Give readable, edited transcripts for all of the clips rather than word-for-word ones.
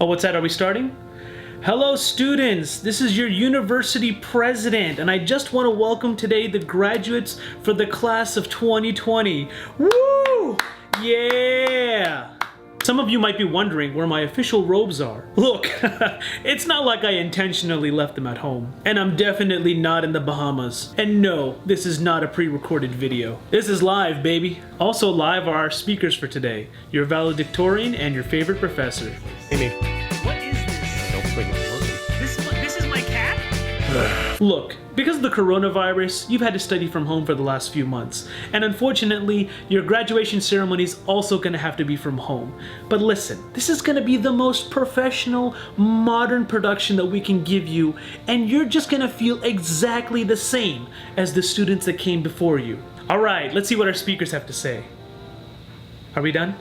Oh, what's that? Are we starting? Hello students, this is your university president, and I just want to welcome today the graduates for the class of 2020. Woo! Yeah! Some of you might be wondering where my official robes are. Look, it's not like I intentionally left them at home. And I'm definitely not in the Bahamas. And no, this is not a pre-recorded video. This is live, baby. Also live are our speakers for today, your valedictorian and your favorite professor. Amy. What is this? Don't think it's working. This is my cat? Look, because of the coronavirus, you've had to study from home for the last few months. And unfortunately, your graduation ceremony is also going to have to be from home. But listen, this is going to be the most professional, modern production that we can give you, and you're just going to feel exactly the same as the students that came before you. Alright, let's see what our speakers have to say. Are we done?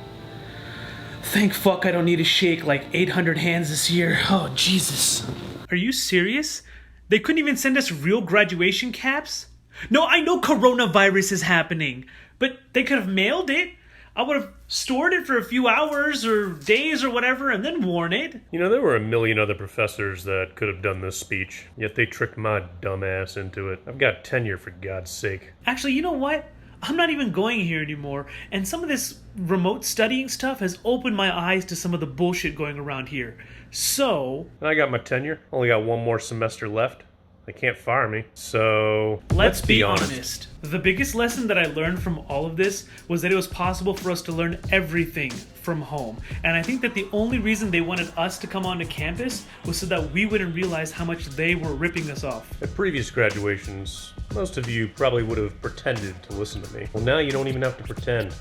Thank fuck I don't need to shake like 800 hands this year. Oh, Jesus. Are you serious? They couldn't even send us real graduation caps? No, I know coronavirus is happening, but they could have mailed it. I would have stored it for a few hours or days or whatever and then worn it. You know, there were a million other professors that could have done this speech, yet they tricked my dumb ass into it. I've got tenure, for God's sake. Actually, you know what? I'm not even going here anymore, and some of this remote studying stuff has opened my eyes to some of the bullshit going around here. So... I got my tenure. Only got one more semester left. They can't fire me, so... Let's be honest. The biggest lesson that I learned from all of this was that it was possible for us to learn everything from home. And I think that the only reason they wanted us to come onto campus was so that we wouldn't realize how much they were ripping us off. At previous graduations, most of you probably would have pretended to listen to me. Well, now you don't even have to pretend.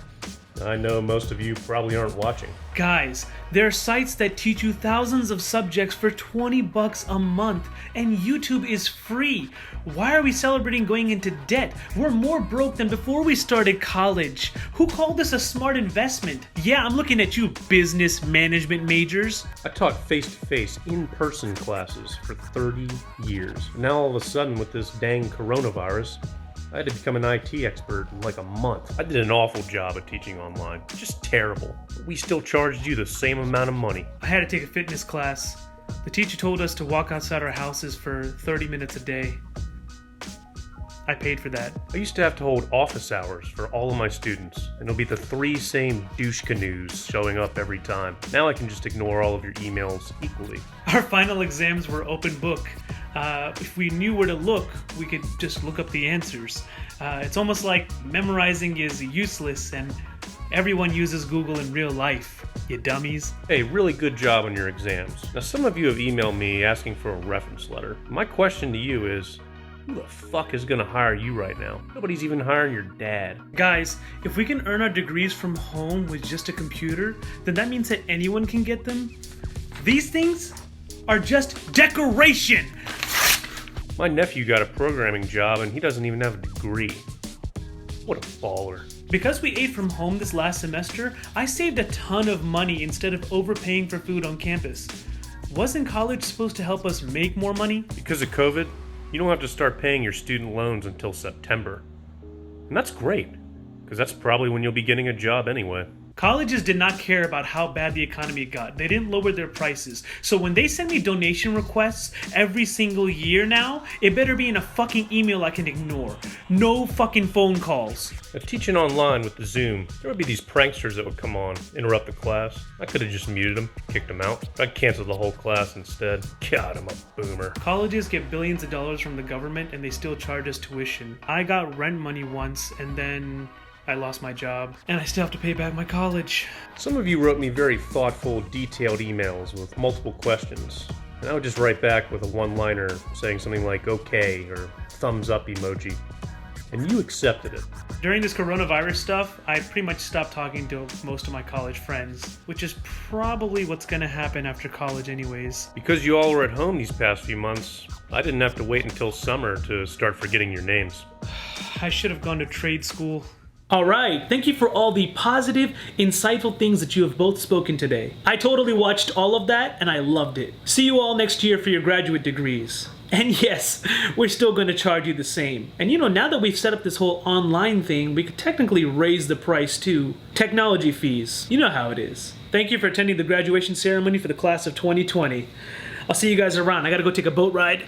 I know most of you probably aren't watching. Guys, there are sites that teach you thousands of subjects for $20 a month, and YouTube is free. Why are we celebrating going into debt? We're more broke than before we started college. Who called this a smart investment? Yeah, I'm looking at you, business management majors. I taught face-to-face, in-person classes for 30 years. Now all of a sudden with this dang coronavirus, I had to become an IT expert in like a month. I did an awful job at teaching online. Just terrible. We still charged you the same amount of money. I had to take a fitness class. The teacher told us to walk outside our houses for 30 minutes a day. I paid for that. I used to have to hold office hours for all of my students, and it'll be the 3 same douche canoes showing up every time. Now I can just ignore all of your emails equally. Our final exams were open book. If we knew where to look, we could just look up the answers. It's almost like memorizing is useless and everyone uses Google in real life, you dummies. Hey, really good job on your exams. Now some of you have emailed me asking for a reference letter. My question to you is, who the fuck is gonna hire you right now? Nobody's even hiring your dad. Guys, if we can earn our degrees from home with just a computer, then that means that anyone can get them. These things are just decoration! My nephew got a programming job and he doesn't even have a degree. What a baller. Because we ate from home this last semester, I saved a ton of money instead of overpaying for food on campus. Wasn't college supposed to help us make more money? Because of COVID, you don't have to start paying your student loans until September. And that's great, because that's probably when you'll be getting a job anyway. Colleges did not care about how bad the economy got. They didn't lower their prices. So when they send me donation requests every single year now, it better be in a fucking email I can ignore. No fucking phone calls. Now, teaching online with the Zoom, there would be these pranksters that would come on, interrupt the class. I could have just muted them, kicked them out. I'd cancel the whole class instead. God, I'm a boomer. Colleges get billions of dollars from the government and they still charge us tuition. I got rent money once and then I lost my job, and I still have to pay back my college. Some of you wrote me very thoughtful, detailed emails with multiple questions, and I would just write back with a one-liner saying something like okay or thumbs up emoji, and you accepted it. During this coronavirus stuff, I pretty much stopped talking to most of my college friends, which is probably what's gonna happen after college anyways. Because you all were at home these past few months, I didn't have to wait until summer to start forgetting your names. I should have gone to trade school. Alright, thank you for all the positive, insightful things that you have both spoken today. I totally watched all of that and I loved it. See you all next year for your graduate degrees. And yes, we're still going to charge you the same. And you know, now that we've set up this whole online thing, we could technically raise the price too. Technology fees. You know how it is. Thank you for attending the graduation ceremony for the class of 2020. I'll see you guys around. I gotta go take a boat ride.